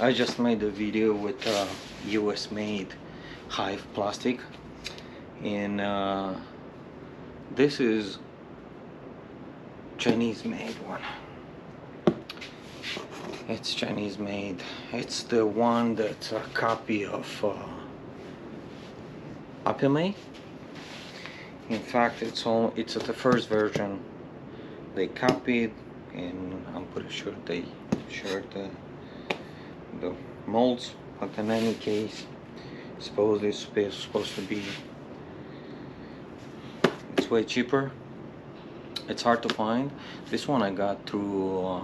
I just made a video with US made hive plastic, and this is Chinese made one. It's Chinese made. It's the one that's a copy of apimaye. In fact, it's the first version they copied, and I'm pretty sure they shared the molds. But in any case, supposedly it's supposed to be, it's way cheaper. It's hard to find. This one I got through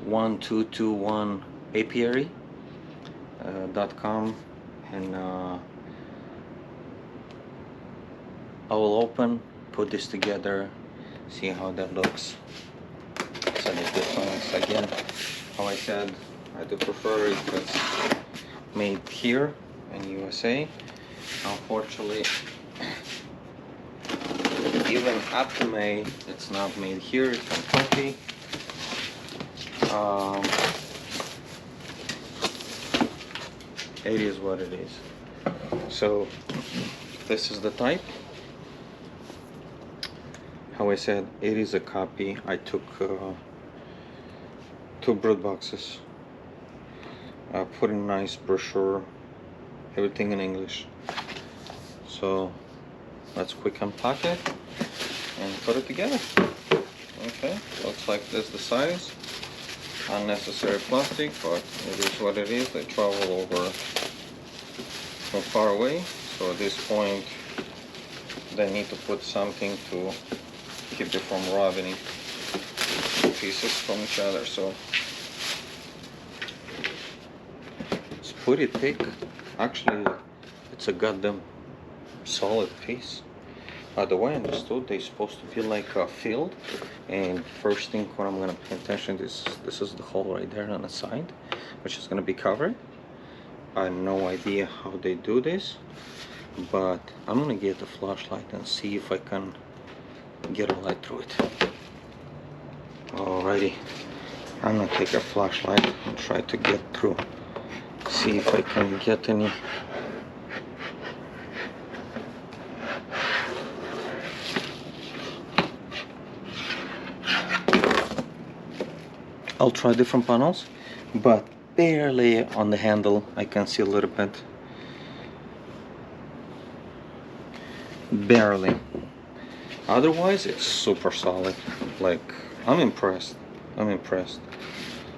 1221 apiary.com, and I will put this together, see how that looks. So the difference, again, how I said, I do prefer it if it's made here in USA. Unfortunately, even apimaye, it's not made here, it's in Turkey. It is what it is. So this is the type. How I said, it is a copy. I took 2 brood boxes, put in nice brochure, everything in English. So let's quick unpack it and put it together. Okay, looks like this is the size. Unnecessary plastic, but it is what it is. They travel over from far away, so at this point they need to put something to keep it from rubbing pieces from each other. So it's pretty thick. Actually, it's a goddamn solid piece. The way I understood, they're supposed to be like a field, and first thing what I'm gonna pay attention to is this is the hole right there on the side, which is gonna be covered. I have no idea how they do this, but I'm gonna get the flashlight and see if I can get a light through it. Alrighty, I'm gonna take a flashlight and try to get through, see if I can get any. I'll try different panels, but barely on the handle I can see a little bit. Barely. Otherwise it's super solid. Like, I'm impressed.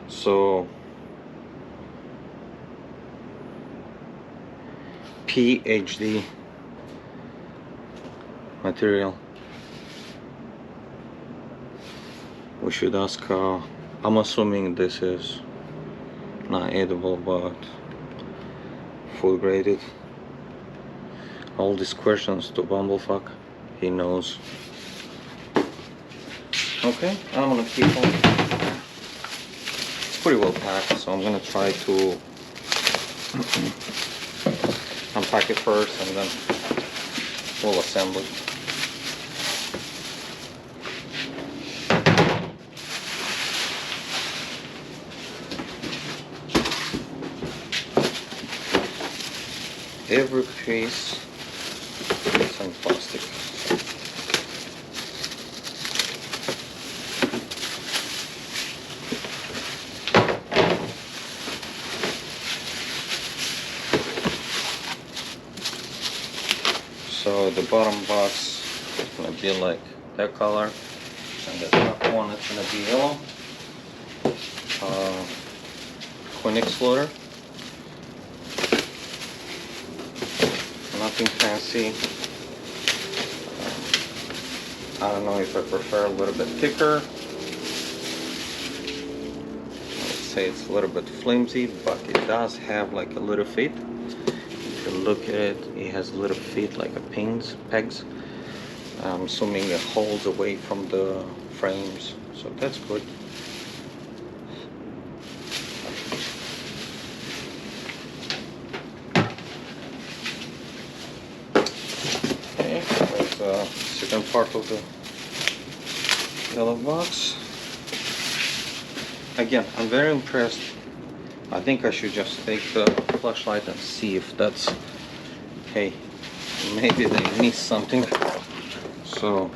So PhD material. We should ask, I'm assuming this is not edible, but food graded. All these questions to Bumblefuck, he knows. Okay, I'm gonna keep on. It's pretty well packed, so I'm gonna try to unpack it first, and then we'll assemble it. Every piece is in plastic. So the bottom box is gonna be like that color, and the top one is gonna be yellow. Queen exploder. Nothing fancy. I don't know if I prefer a little bit thicker. Let's say it's a little bit flimsy, but it does have like a little feet. If you look at it, it has little feet like a pegs. I'm assuming it holds away from the frames, so that's good. Second part of the yellow box. Again, I'm very impressed I think I should just take the flashlight and see if that's, hey, maybe they missed something. So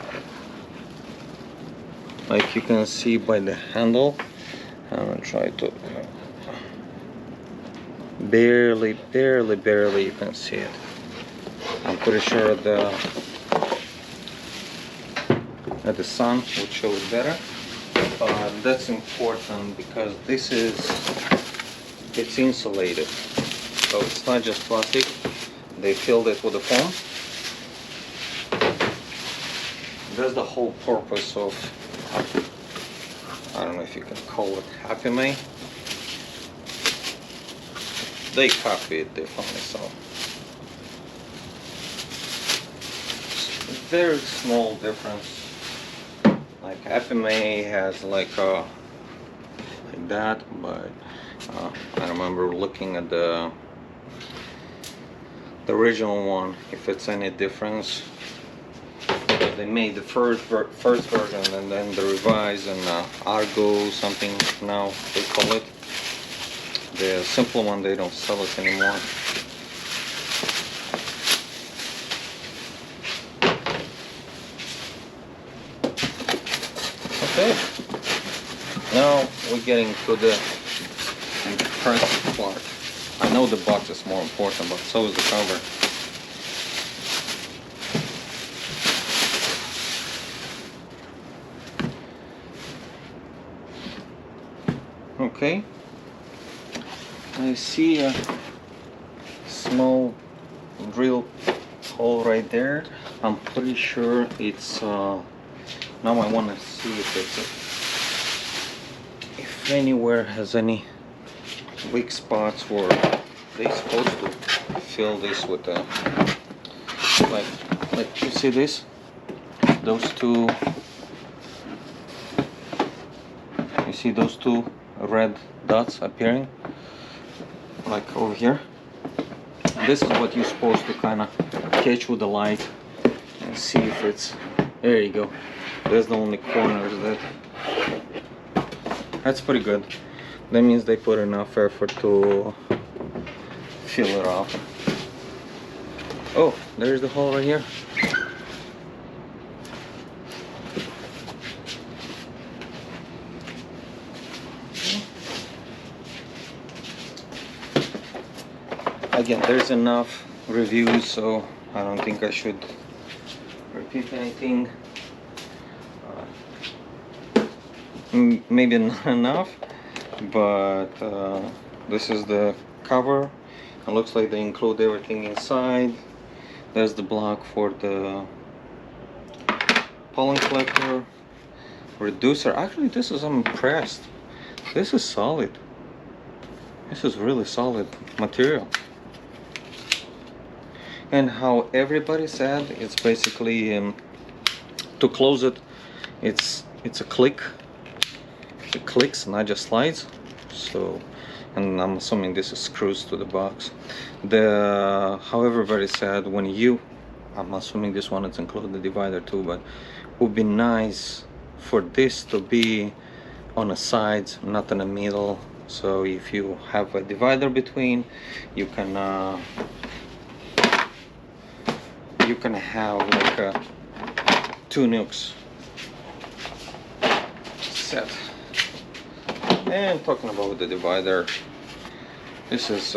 like you can see by the handle, I'm gonna try to barely you can see it. I'm pretty sure the sun would show it better. That's important because it's insulated, so it's not just plastic. They filled it with a foam. That's the whole purpose of, I don't know if you can call it apimaye. They copy it differently, so very small difference. Like apimaye has like that, but I remember looking at the original one, if it's any difference. They made the first version and then the revised and Argo something now they call it. The simple one, they don't sell it anymore. Okay, now we're getting to the impressive part. I know the box is more important, but so is the cover. Okay, I see a small drill hole right there. I'm pretty sure it's now I want to see if it's if anywhere has any weak spots where they're supposed to fill this with like you see this, those two, you see those two red dots appearing like over here. This is what you're supposed to kind of catch with the light and see if it's, there you go. There's the only corners that's pretty good. That means they put enough effort to fill it off. Oh, there's the hole right here. Again, there's enough reviews, so I don't think I should repeat anything. Maybe not enough, but this is the cover. It looks like they include everything inside. There's the block for the pollen collector, reducer. Actually, this is, I'm impressed. This is solid. This is really solid material. And how everybody said, it's basically to close it, it's a click. It clicks, not just slides. So, and I'm assuming this is screws to the box. How everybody said, when you, I'm assuming this one is included the divider too, but would be nice for this to be on the sides, not in the middle. So if you have a divider between, you can have like two nooks set. And talking about the divider, this is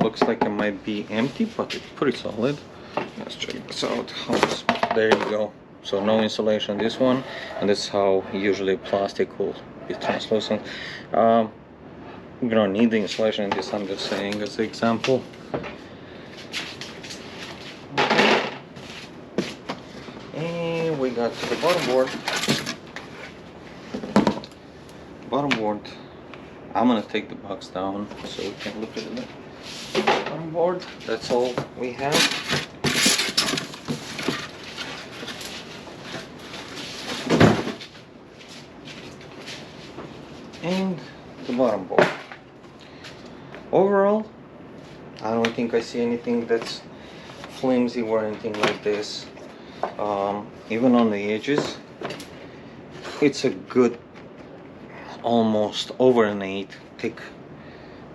looks like it might be empty, but it's pretty solid. Let's check this out. There you go. So no insulation this one, and this is how usually plastic will be translucent. You don't need the insulation in this, I'm just saying as an example. And we got the bottom board. Bottom board, I'm gonna take the box down so we can look at the bottom board. That's all we have. And the bottom board. Overall, I don't think I see anything that's flimsy or anything like this. Even on the edges, it's a good, almost over an 8 thick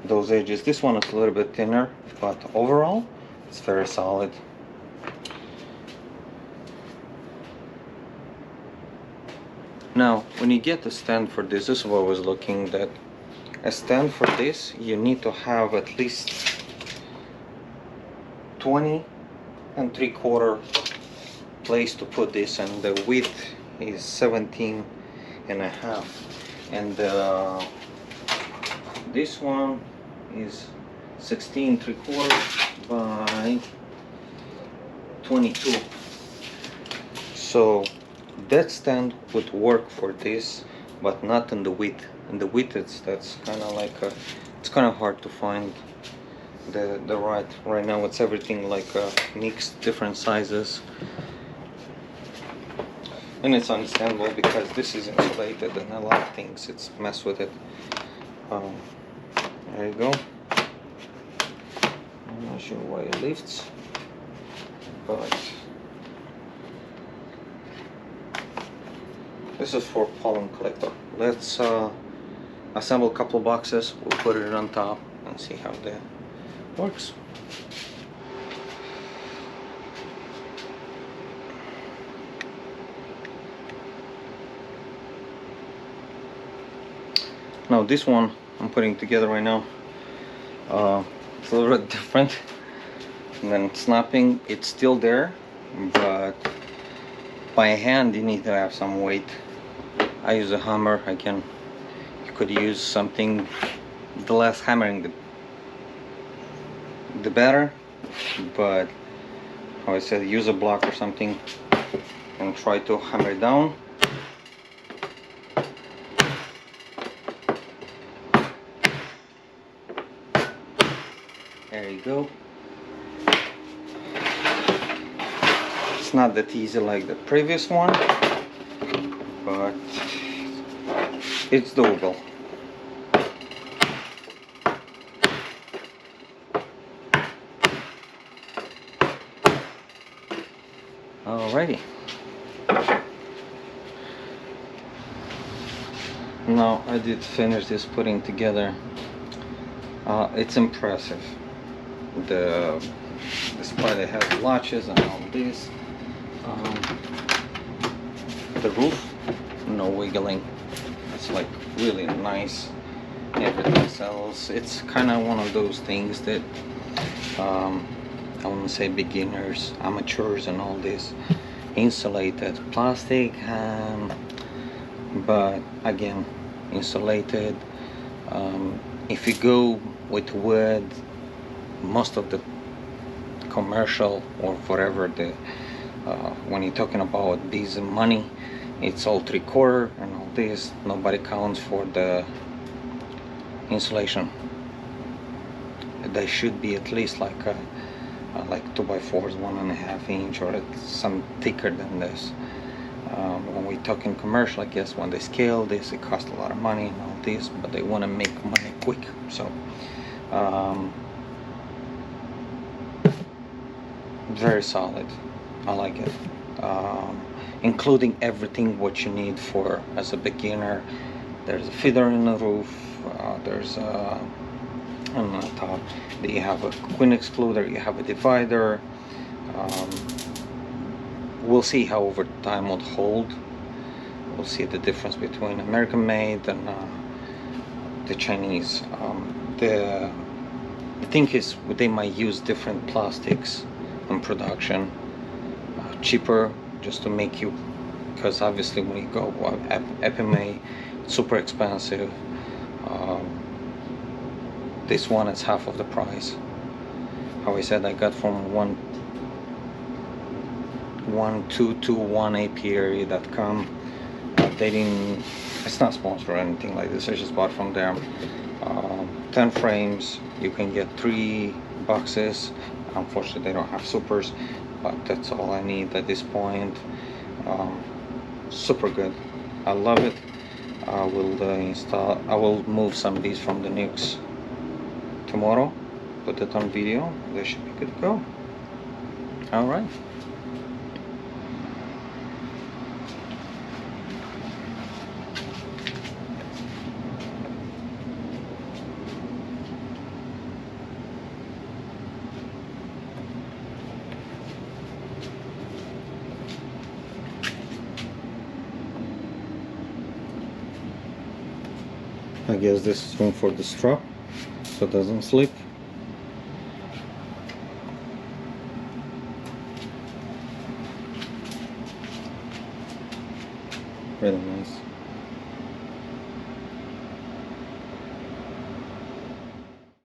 those edges. This one is a little bit thinner, but overall it's very solid. Now when you get the stand for this is what I was looking at. A stand for this, you need to have at least 20 3/4 place to put this, and the width is 17 and a half, and this one is 16 3/4 by 22. So that stand would work for this, but not in the width. In the width, that's kind of like it's kind of hard to find the right now. It's everything like mixed, different sizes, and it's understandable because this is insulated and a lot of things it's messed with it. There you go. I'm not sure why it lifts, but this is for pollen collector. Let's assemble a couple of boxes. We'll put it on top and see how that works. Now this one I'm putting together right now, it's a little bit different. And then snapping, it's still there, but by hand you need to have some weight. I use a hammer. You could use something, the less hammering the better, but how I said, use a block or something and try to hammer it down. There you go. It's not that easy like the previous one, but it's doable. Alrighty. Now I did finish this putting together. It's impressive. Despite it has latches and all this, the roof, no wiggling. It's like really nice. Everything else, it's kind of one of those things that I wouldn't say beginners, amateurs and all this, insulated plastic, but again, insulated. If you go with wood, most of the commercial or whatever, when you're talking about these money, it's all 3/4 and all this. Nobody counts for the insulation. They should be at least like 2x4s, 1.5 inch, or some thicker than this. When we're talking commercial, I guess when they scale this, it costs a lot of money and all this, but they want to make money quick. So very solid. I like it. Including everything what you need for as a beginner. There's a feeder in the roof. There's on the top. You have a queen excluder. You have a divider. We'll see how over time would hold. We'll see the difference between American made and the Chinese. The thing is, they might use different plastics in production, cheaper, just to make you, because obviously when you go apimaye, super expensive. This one is half of the price. How I said, I got from 1221apiary.com. They didn't, it's not sponsored or anything like this, I just bought from them. 10 frames, you can get 3 boxes. Unfortunately they don't have supers, but that's all I need at this point. Super good, I love it. I will move some of these from the nukes tomorrow, put it on video. They should be good to go. All right. I guess this is room for the strap so it doesn't slip. Really nice.